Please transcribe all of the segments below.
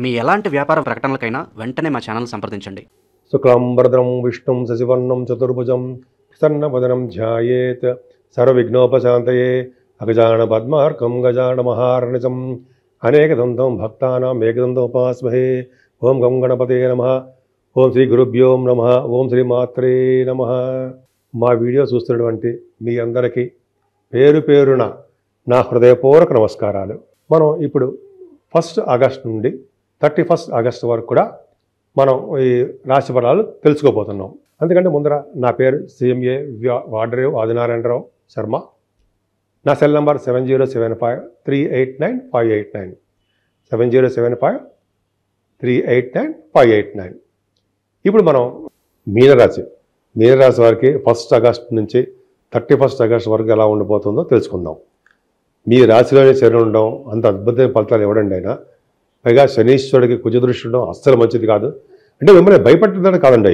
మీ ఎలాంటి వ్యాపార ప్రకటనలకైనా వెంటనే మా ఛానల్ సంప్రదించండి. శుక్లాంబరధరం విష్ణుం శశివర్ణం చతుర్భుజం ప్రసన్నవదనం ధ్యాయేత్ సర్వవిఘ్నోపశాంతయే అగజాన పద్మార్కం గజాన మహార్నిజం అనేకదంతం భక్తానాం ఏకదంతోపాస్మహే. ఓం గం గణపతే నమః. ఓం శ్రీ గురుభ్యో నమః. ఓం శ్రీ మాత్రే నమః. మా వీడియో చూస్తున్నటువంటి మీ అందరికీ పేరు పేరున నా హృదయపూర్వక నమస్కారాలు. మనం ఇప్పుడు 1 ఆగస్టు నుండి 31 ఆగస్టు వరకు కూడా మనం ఈ రాశి ఫలాలు తెలుసుకోబోతున్నాం. అందుకంటే ముందర నా పేరు CMA వాడరేవు ఆదినారాయణరావు శర్మ. నా సెల్ నంబర్ 7075389589 7075389589. ఇప్పుడు మనం మీనరాశి వారికి 1 ఆగస్టు నుంచి 31 ఆగస్టు వరకు ఎలా ఉండిపోతుందో తెలుసుకుందాం. మీ రాశిలోనే శని ఉండడం అంత అద్భుతమైన ఫలితాలు ఇవ్వడండి. అయినా పైగా శనీశ్వరుడికి కుజదృష్టి ఉండడం అస్సలు మంచిది కాదు. అంటే మిమ్మల్ని భయపెట్టడానికి కాదండి,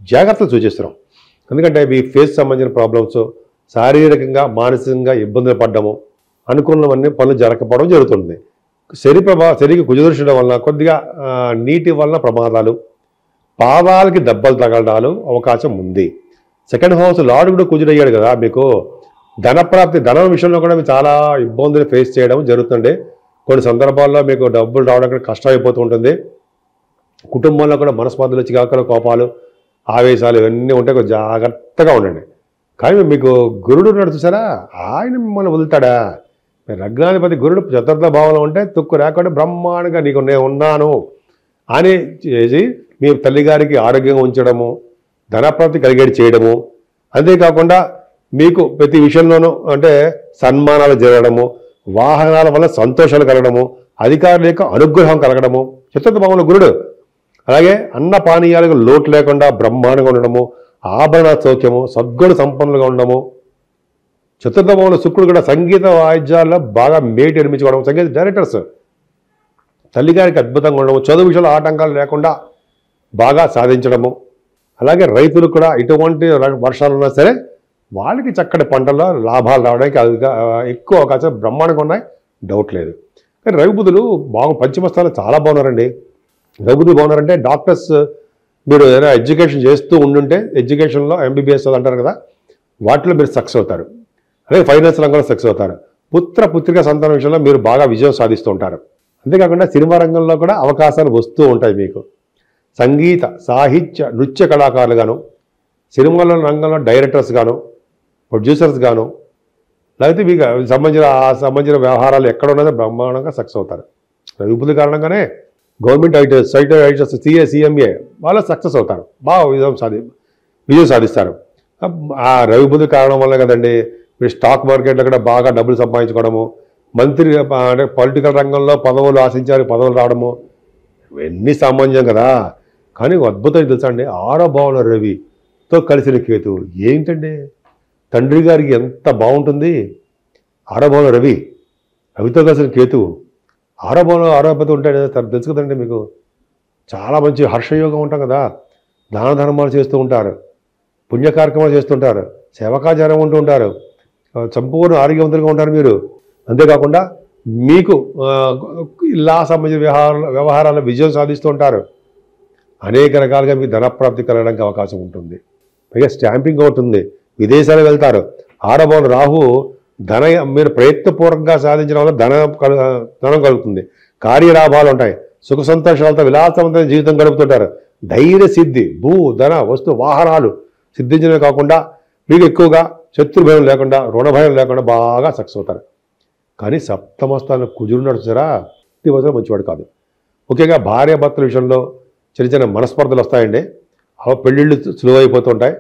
జాగ్రత్తలు సూచిస్తున్నాం. ఎందుకంటే మీ ఫేస్ సంబంధించిన ప్రాబ్లమ్స్, శారీరకంగా మానసికంగా ఇబ్బందులు పడ్డము, అనుకున్నవన్నీ పనులు జరగకపోవడం జరుగుతుంది. శనికి కుజదృష్టి ఉండడం వలన కొద్దిగా నీటి వలన ప్రమాదాలు, పాదాలకి దెబ్బలు తగలడాలు అవకాశం ఉంది. సెకండ్ హౌస్ లార్డ్ కూడా కుజుడయ్యాడు కదా, మీకు ధనప్రాప్తి ధనం విషయంలో కూడా మీకు చాలా ఇబ్బందులు ఫేస్ చేయడం జరుగుతుంది. కొన్ని సందర్భాల్లో మీకు డబ్బులు రావడం కష్టం అయిపోతూ ఉంటుంది. కుటుంబంలో కూడా మనస్పర్ధలు, చికాకులు, కోపాలు, ఆవేశాలు ఇవన్నీ ఉంటే కొంచెం జాగ్రత్తగా ఉండండి. కానీ మీకు గురుడు ఉన్నాడు చూసారా, ఆయన మిమ్మల్ని వదులుతాడా? మీరు లగ్నాధిపతి గురుడు చతుర్థ భావంలో ఉంటే తుక్కు రాకుండా బ్రహ్మాండంగా నీకు నేను ఉన్నాను అని చేసి మీ తల్లిగారికి ఆరోగ్యంగా ఉంచడము, ధనప్రాప్తి కలిగేది చేయడము, అంతేకాకుండా మీకు ప్రతి విషయంలోనూ అంటే సన్మానాలు జరగడము, వాహనాల వల్ల సంతోషాలు కలగడము, అధికారుల యొక్క అనుగ్రహం కలగడము చతుర్థ భావంలో గురుడు. అలాగే అన్న పానీయాలకు లోటు లేకుండా బ్రహ్మాండంగా ఉండడము, ఆభరణ సౌఖ్యము, సద్గుణ సంపన్నులుగా ఉండడము. చతుర్థ భావంలో శుక్రుడు కూడా సంగీత వాయిద్యాల్లో బాగా మేటి నిర్మించుకోవడం, సంగీత డైరెక్టర్స్ తల్లిగారికి అద్భుతంగా ఉండడము, చదువు విషయంలో ఆటంకాలు లేకుండా బాగా సాధించడము. అలాగే రైతులు కూడా ఇటువంటి వర్షాలు ఉన్నా సరే వాళ్ళకి చక్కటి పంటల్లో లాభాలు రావడానికి ఎక్కువ అవకాశం బ్రహ్మాండంగా ఉన్నాయి, డౌట్ లేదు. కానీ రవిబుధులు బాగా పంచమస్థానం చాలా బాగున్నారండి. రవిబుధులు బాగున్నారంటే డాక్టర్స్ మీరు ఏదైనా ఎడ్యుకేషన్ చేస్తూ ఉండుంటే ఎడ్యుకేషన్లో MBBS అంటారు కదా, వాటిలో మీరు సక్సెస్ అవుతారు. అలాగే ఫైనాన్స్ రంగంలో సక్సెస్ అవుతారు. పుత్రిక సంతానం విషయంలో మీరు బాగా విజయం సాధిస్తూ ఉంటారు. అంతేకాకుండా సినిమా రంగంలో కూడా అవకాశాలు వస్తూ ఉంటాయి మీకు. సంగీత, సాహిత్య, నృత్య కళాకారులు గాను, సినిమాల రంగంలో డైరెక్టర్స్ గాను, ప్రొడ్యూసర్స్ గాను, లేకపోతే మీకు సంబంధించిన వ్యవహారాలు ఎక్కడ ఉన్నదో బ్రహ్మాండంగా సక్సెస్ అవుతారు. రవిబుధి కారణంగానే గవర్నమెంట్ ఐటర్స్ CA CMA వాళ్ళు సక్సెస్ అవుతారు, బాగా విజయం సాధిస్తారు. ఆ రవిబుధి కారణం వల్ల కదండి మీరు స్టాక్ మార్కెట్లో కూడా బాగా డబ్బులు సంపాదించుకోవడము, మంత్రి అంటే పొలిటికల్ రంగంలో పదవులు ఆశించారు, పదవులు రావడము ఇవన్నీ సామాన్యం కదా. కానీ అద్భుతం తెలుసా అండి, 6వ భావంలో రవితో కలిసిన కేతు ఏంటండి, తండ్రి గారికి ఎంత బాగుంటుంది. 6వ భావంలో రవితో కలిసిన కేతు, 6వ భావంలో 6వ పతి ఉంటాడు తెలుసు కదండి మీకు. చాలా మంచి హర్షయోగం ఉంటాం కదా, దాన ధర్మాలు చేస్తూ ఉంటారు, పుణ్య కార్యక్రమాలు చేస్తుంటారు, సేవకాచారం ఉంటూ ఉంటారు, సంపూర్ణ ఆరోగ్యవంతులుగా ఉంటారు మీరు. అంతేకాకుండా మీకు ఇలా సంబంధించిన వ్యవహారాల విజయం సాధిస్తూ ఉంటారు. అనేక రకాలుగా మీకు ధనప్రాప్తి కలగడానికి అవకాశం ఉంటుంది. పైగా స్టాంపింగ్ ఉంటుంది, విదేశాలకు వెళ్తారు. 6వ భావం రాహు మీరు ప్రయత్నపూర్వకంగా సాధించడం వల్ల ధనం కలుగుతుంది, కార్యలాభాలు ఉంటాయి, సుఖ సంతోషాలతో విలాసవంతమైన జీవితం గడుపుతుంటారు. ధైర్య సిద్ధి, భూ ధన వస్తు వాహనాలు సిద్ధించడమే కాకుండా మీకు ఎక్కువగా శత్రు భయం లేకుండా, రుణ భయం లేకుండా బాగా సక్సెస్ అవుతారు. కానీ సప్తమస్థానంలో కుజుడు నడుచురా, ఈ వచనం మంచివాడు కాదు. ముఖ్యంగా భార్యాభర్తల విషయంలో చిన్న మనస్పర్ధలు వస్తాయండి. పెళ్ళిళ్ళు సులువైపోతుంటాయి.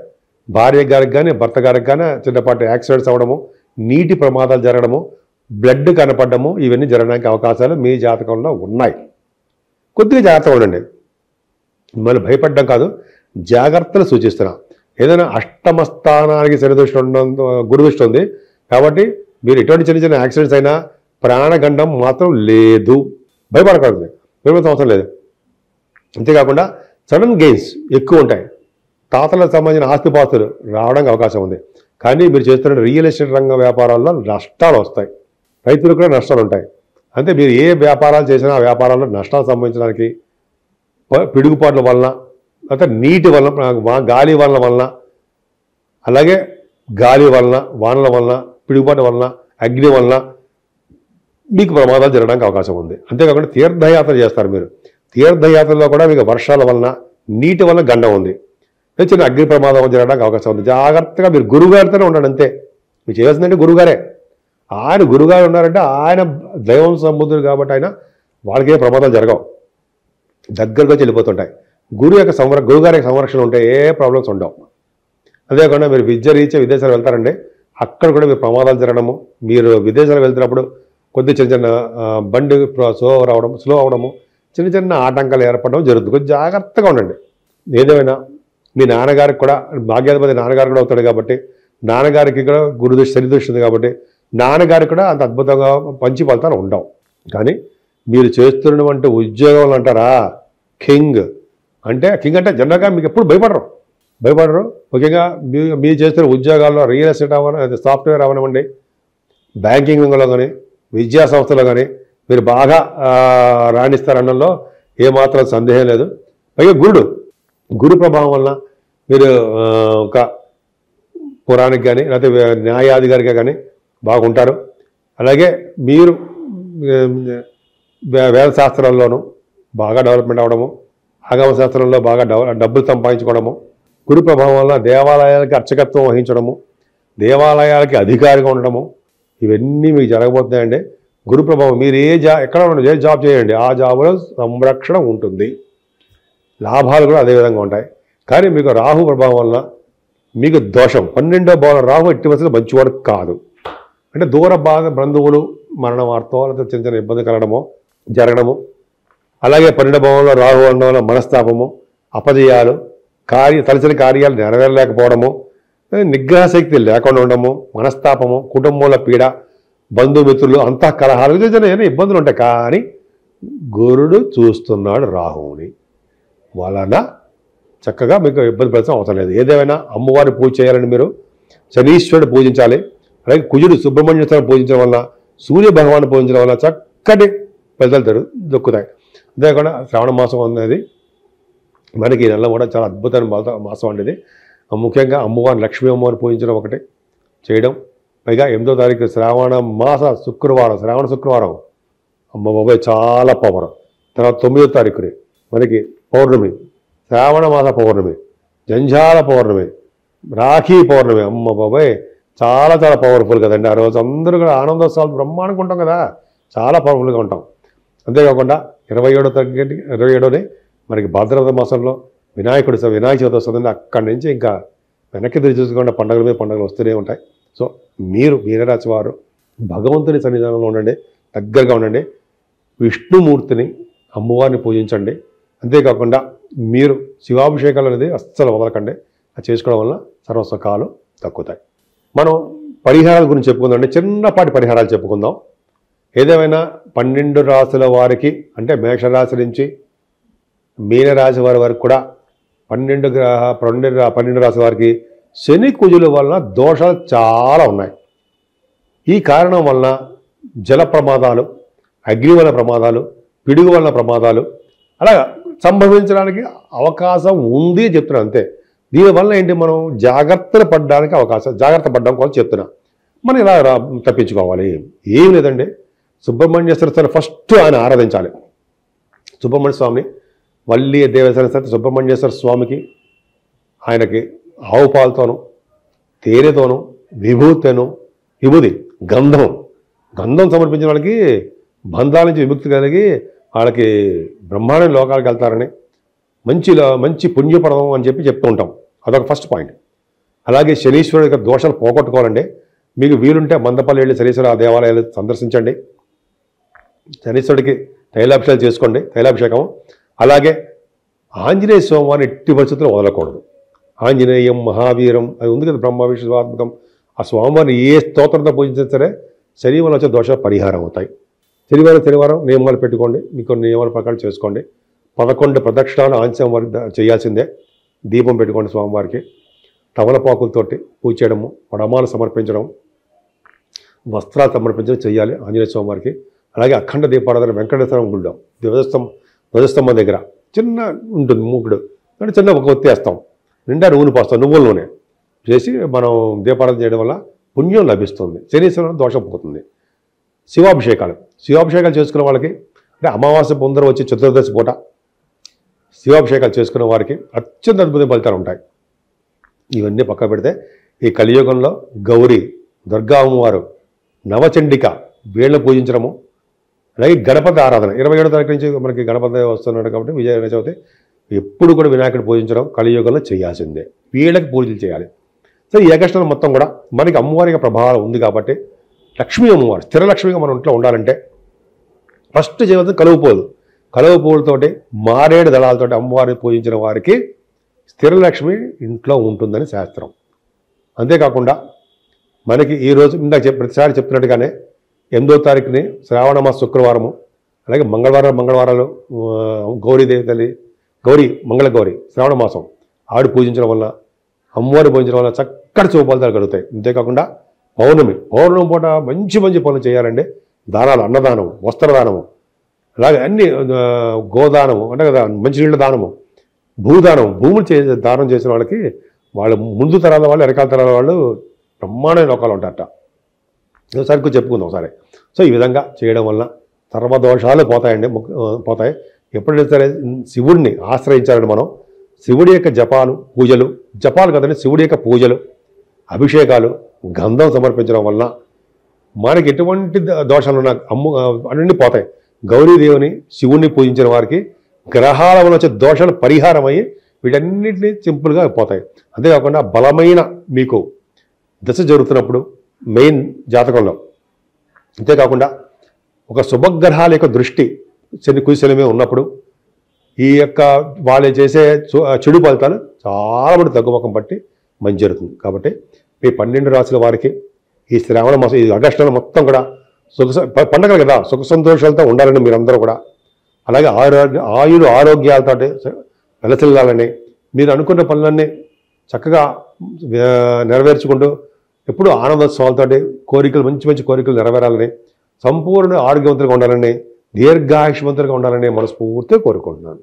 భార్య గారికి కానీ భర్త గారికి కానీ చిన్నపాటి యాక్సిడెంట్స్ అవ్వడము, నీటి ప్రమాదాలు జరగడము, బ్లడ్ కనపడము ఇవన్నీ జరగడానికి అవకాశాలు మీ జాతకంలో ఉన్నాయి. కొద్దిగా జాగ్రత్తగా ఉండండి. మిమ్మల్ని భయపడడం కాదు, జాగ్రత్తలు సూచిస్తున్నా. ఏదైనా అష్టమ స్థానానికి శనిదృష్టి ఉండడం, గురుదృష్టి ఉంది కాబట్టి మీరు ఎటువంటి చిన్న యాక్సిడెంట్స్ అయినా ప్రాణగండం మాత్రం లేదు, భయపడకూడదు, భయపడాల్సిన అవసరం లేదు. అంతేకాకుండా సడన్ గెయిన్స్ ఎక్కువ ఉంటాయి, తాతలకు సంబంధించిన ఆస్తిపాస్తులు రావడానికి అవకాశం ఉంది. కానీ మీరు చేస్తున్న రియల్ ఎస్టేట్ రంగ వ్యాపారాల్లో నష్టాలు వస్తాయి, రైతులకు కూడా నష్టాలు ఉంటాయి. అంటే మీరు ఏ వ్యాపారాలు చేసినా ఆ వ్యాపారాల్లో నష్టాలు సంభవించడానికి పిడుగుపాట్ల వలన, లేకపోతే నీటి వలన, గాలి వలన, అలాగే గాలి వలన, వానల వలన, పిడుగుపాటు వలన, అగ్ని వలన మీకు ప్రమాదాలు జరగడానికి అవకాశం ఉంది. అంతేకాకుండా తీర్థయాత్ర చేస్తారు మీరు. తీర్థయాత్రలో కూడా మీకు వర్షాల వలన, నీటి వలన గండం ఉంది, చిన్న అగ్ని ప్రమాదం జరగడానికి అవకాశం ఉంది. జాగ్రత్తగా మీరు గురువుగారితోనే ఉండండి అంతే. మీరు చేయాల్సిందంటే గురువుగారే. ఆయన గురువుగారు ఉన్నారంటే ఆయన దైవం సంబుద్ధుడు కాబట్టి ఆయన వాళ్ళకి ఏ ప్రమాదాలు జరగవు, దగ్గరగా వెళ్ళిపోతుంటాయి. గురువుగారి యొక్క సంరక్షణ ఉంటే ఏ ప్రాబ్లమ్స్ ఉండవు. అదేకాకుండా మీరు విద్య రీత్యా విదేశాలు వెళ్తారండి, అక్కడ కూడా మీరు ప్రమాదాలు జరగడము, మీరు విదేశాలు వెళ్తున్నప్పుడు కొద్ది చిన్న చిన్న బండి స్లో అవడము, చిన్న చిన్న ఆటంకాలు ఏర్పడడం జరుగుతుంది. కొంచెం జాగ్రత్తగా ఉండండి. ఏదేమైనా మీ నాన్నగారికి కూడా భాగ్యాధిపతి నాన్నగారు కూడా అవుతాడు కాబట్టి, నాన్నగారికి కూడా గురుదృష్టి శనిదృష్టి ఉంది కాబట్టి నాన్నగారికి కూడా అంత అద్భుతంగా పంచి ఫలితాలు ఉండవు. కానీ మీరు చేస్తున్నటువంటి ఉద్యోగాలు అంటారా, కింగ్ అంటే జనరల్గా మీకు ఎప్పుడు భయపడరు. ముఖ్యంగా మీరు చేస్తున్న ఉద్యోగాల్లో రియల్ ఎస్టేట్ అవ్వడం, సాఫ్ట్వేర్ అవ్వనివ్వండి, బ్యాంకింగ్ రంగంలో కానీ, విద్యా సంస్థలో కానీ మీరు బాగా రాణిస్తారనడంలో ఏమాత్రం సందేహం లేదు. పైగా గురు ప్రభావం వలన మీరు ఒక పురాణికి కానీ లేకపోతే న్యాయాధికారిగా కానీ బాగుంటారు. అలాగే మీరు వేద శాస్త్రాల్లోనూ బాగా డెవలప్మెంట్ అవ్వడము, ఆగమ శాస్త్రంలో బాగా డబ్బులు సంపాదించుకోవడము, గురు ప్రభావం వల్ల దేవాలయాలకి అర్చకత్వం వహించడము, దేవాలయాలకి అధికారిగా ఉండడము, ఇవన్నీ మీకు జరగబోతున్నాయండి. గురు ప్రభావం మీరు ఎక్కడ ఏ జాబ్ చేయండి ఆ జాబ్లో సంరక్షణ ఉంటుంది, లాభాలు కూడా అదేవిధంగా ఉంటాయి. కానీ మీకు రాహు ప్రభావం వలన మీకు దోషం. 12వ భావం రాహు ఎట్టి పరిస్థితుల్లో మంచివాడు కాదు. అంటే దూర బంధువులు మరణ వార్తో లేకపోతే చిన్న చిన్న ఇబ్బంది జరగడము, అలాగే 12వ భావంలో రాహు ఉండడం వల్ల మనస్తాపము, అపజయాలు, తలసిన కార్యాలు నెరవేరలేకపోవడము, నిగ్రహ శక్తి లేకుండా ఉండడము, మనస్తాపము, కుటుంబంలో పీడ, బంధుమిత్రులు అంతా కలహాలు, ఏదైనా ఇబ్బందులు ఉంటాయి. కానీ గురుడు చూస్తున్నాడు రాహువుని వలన చక్కగా మీకు ఇబ్బంది పడాల్సిన అవసరం లేదు. ఏదేమైనా అమ్మవారిని పూజ చేయాలని మీరు శనీశ్వరుడు పూజించాలి. అలాగే కుజుడు సుబ్రహ్మణ్యేశ్వరుని పూజించడం వల్ల, సూర్య భగవాన్ని పూజించడం వల్ల చక్కటి ఫలితాలు దొక్కుతాయి. అంతేకాకుండా శ్రావణ మాసం అనేది మనకి ఈ నెల కూడా చాలా అద్భుతమైన మాసం అండి. ముఖ్యంగా అమ్మవారిని లక్ష్మీ అమ్మవారిని పూజించడం ఒకటి చేయడం, పైగా 8వ తారీఖు శ్రావణ శుక్రవారం అమ్మ బాబాయ్ చాలా పవర్. తర్వాత 9వ తారీఖుని మనకి పౌర్ణమి, శ్రావణ మాస పౌర్ణమి, జంఝాల పౌర్ణమి, రాఖీ పౌర్ణమి, అమ్మ బాబాయ్ చాలా చాలా పవర్ఫుల్ కదండి. ఆ రోజు అందరూ కూడా ఆనందోత్సవాలు బ్రహ్మాండంగా ఉంటాం కదా, చాలా పవర్ఫుల్గా ఉంటాం. అంతేకాకుండా 27ని మనకి భాద్రపద మాసంలో వినాయక చవితి వస్తుందండి. అక్కడి నుంచి ఇంకా వెనక్కి తిరిగి చూసుకుంటే పండుగలు వస్తూనే ఉంటాయి. సో మీరు మీనరాశి వారు భగవంతుని సన్నిధానంలో ఉండండి, దగ్గరగా ఉండండి, విష్ణుమూర్తిని అమ్మవారిని పూజించండి. అంతేకాకుండా మీరు శివాభిషేకాలు అనేది అస్సలు వదలకండి. అది చేసుకోవడం వల్ల సర్వసుఖాలు దక్కుతాయి. మనం పరిహారాల గురించి చెప్పుకుందాం. చిన్నపాటి పరిహారాలు చెప్పుకుందాం. ఏదేమైనా 12 రాశుల వారికి అంటే మేషరాశి నుంచి మీనరాశి వారి వరకు కూడా 12 రాశి వారికి శని కుజుల వలన దోషాలు చాలా ఉన్నాయి. ఈ కారణం వలన జల ప్రమాదాలు, అగ్ని వలన ప్రమాదాలు, పిడుగు వలన ప్రమాదాలు అలా సంభవించడానికి అవకాశం ఉంది చెప్తున్నా అంతే. దీనివల్ల ఏంటి, మనం జాగ్రత్త పడ్డం కోసం చెప్తున్నా. మనం ఇలా తప్పించుకోవాలి. ఏం లేదండి, సుబ్రహ్మణ్యేశ్వర స్వామి ఫస్ట్ ఆయన ఆరాధించాలి. సుబ్రహ్మణ్య స్వామిని వల్లి దేవసేన సరే సుబ్రహ్మణ్యేశ్వర స్వామికి ఆయనకి ఆవు పాలతోనూ, తేనెతోనూ, విభూతి, గంధం సమర్పించిన వాళ్ళకి బంధాల నుంచి విముక్తి కలిగి వాళ్ళకి బ్రహ్మాండ లోకాలకు వెళ్తారని, మంచి పుణ్యపదం అని చెప్తూ ఉంటాం. అదొక ఫస్ట్ పాయింట్. అలాగే శనీశ్వరుడి యొక్క దోషాలు పోగొట్టుకోవాలండి. మీకు వీలుంటే మందపల్లి వెళ్ళి శనీశ్వర దేవాలయాలు సందర్శించండి. శనీశ్వరుడికి తైలాభిషేకం చేసుకోండి, తైలాభిషేకం. అలాగే ఆంజనేయ స్వామివారిని ఎట్టి పరిస్థితుల్లో వదలకూడదు. ఆంజనేయం మహావీరం అది ఉంది కదా, బ్రహ్మ విష్ణువాత్మకం. ఆ స్వామివారిని ఏ స్తోత్రంతో పూజించినా సరే శని వల్ల వచ్చే దోషాలు పరిహారం అవుతాయి. శనివారం నియమాలు పెట్టుకోండి, మీకు నియమాల ప్రకారం చేసుకోండి. 11 ప్రదక్షిణాలు ఆంజనేయ వారికి చేయాల్సిందే. దీపం పెట్టుకోండి స్వామివారికి. తమలపాకులతోటి పూజ చేయడము, వడమాలు సమర్పించడం, వస్త్రాలు సమర్పించడం చేయాలి ఆంజనేయ స్వామివారికి. అలాగే అఖండ దీపారాధన వెంకటేశ్వరం గుళ్ళో ధ్వజస్తంభం దగ్గర చిన్న ఉంటుంది మూకుడు, అంటే చిన్న ఒక ఒత్తి వేస్తాం, నిండా నూనె పోస్తాం, నువ్వుల నూనె చేసి మనం దీపారాధన చేయడం వల్ల పుణ్యం లభిస్తుంది, శనీశ్వరం దోషం పోతుంది. శివాభిషేకాలు చేసుకునే వాళ్ళకి, అంటే అమావాస్య పొందరం వచ్చి చతుర్దశి పూట శివాభిషేకాలు చేసుకునే వారికి అత్యంత అద్భుతమైన ఫలితాలు ఉంటాయి. ఇవన్నీ పక్క పెడితే ఈ కలియుగంలో గౌరీ, దుర్గా అమ్మవారు, నవచండిక వీళ్ళని పూజించడము, అలాగే గణపతి ఆరాధన 27వ తారీఖు నుంచి మనకి గణపతి వస్తున్నాడు కాబట్టి విజయ చవితి ఎప్పుడు కూడా వినాయకుడు పూజించడం కలియుగంలో చేయాల్సిందే, వీళ్ళకి పూజలు చేయాలి. సో ఈ ఏకష్టం మొత్తం కూడా మనకి అమ్మవారికి ప్రభావం ఉంది కాబట్టి లక్ష్మీ అమ్మవారు స్థిర లక్ష్మిగా మన ఇంట్లో ఉండాలంటే ఫస్ట్ చేయవలసిన కలువ పువ్వులతోటి మారేడు దళాలతోటి అమ్మవారిని పూజించిన వారికి స్థిర లక్ష్మి ఇంట్లో ఉంటుందని శాస్త్రం. అంతేకాకుండా మనకి ఈరోజు ఇందాక ప్రతిసారి చెప్తున్నట్టుగానే 8వ తారీఖుని శ్రావణ మాస శుక్రవారము, అలాగే మంగళవారాలు గౌరీదేవి తల్లి మంగళగౌరి శ్రావణ మాసం ఆవిడ పూజించడం వల్ల, అమ్మవారి పూజించడం వల్ల చక్కటి శుభఫలితాలు కలుగుతాయి. అంతేకాకుండా పౌర్ణమి పూట మంచి పనులు చేయాలండి. దానాలు, అన్నదానము, వస్త్రదానము, అలాగే అన్ని గోదానము అంటే కదా, మంచినీళ్ళ దానము, భూములు దానం చేసిన వాళ్ళకి వాళ్ళ ముందు తరాల వాళ్ళు, వెనకాల తరాల వాళ్ళు బ్రహ్మాండమైన లోకాలు ఉంటారట. సరిగ్గా చెప్పుకుందాం ఒకసారి. సో ఈ విధంగా చేయడం వల్ల సర్వదోషాలు పోతాయి. ఎప్పుడైతే సరే శివుడిని ఆశ్రయించాలని మనం శివుడి యొక్క జపాలు కదండి, శివుడి యొక్క పూజలు, అభిషేకాలు, గంధం సమర్పించడం వల్ల మనకి ఎటువంటి దోషాలు ఉన్నా అన్నీ పోతాయి. గౌరీదేవిని, శివుణ్ణి పూజించిన వారికి గ్రహాల వల్ల వచ్చే దోషాలు పరిహారం అయ్యి వీటన్నిటినీ సింపుల్గా పోతాయి. అంతేకాకుండా బలమైన మీకు దశ జరుగుతున్నప్పుడు మెయిన్ జాతకంలో, అంతేకాకుండా ఒక శుభగ్రహాల యొక్క దృష్టి కుశల మీద ఉన్నప్పుడు ఈ యొక్క వాళ్ళు చేసే చెడు ఫలితాలు చాలా మంది తగ్గుముఖం పట్టి మంచి జరుగుతుంది. కాబట్టి ఈ 12 రాశుల వారికి ఈ శ్రావణ మాసం, ఈ ఆగస్టులో మొత్తం కూడా పండగలు కదా, సుఖ సంతోషాలతో ఉండాలని మీరందరూ కూడా, అలాగే ఆరోగ్యాలతో వెలసిల్లాలని, మీరు అనుకున్న పనులన్నీ చక్కగా నెరవేర్చుకుంటూ ఎప్పుడూ ఆనందోత్సవాలతో మంచి కోరికలు నెరవేరాలని, సంపూర్ణ ఆరోగ్యవంతులుగా ఉండాలని, దీర్ఘాయుష్మంతులుగా ఉండాలని మనస్ఫూర్తిగా కోరుకుంటున్నాను.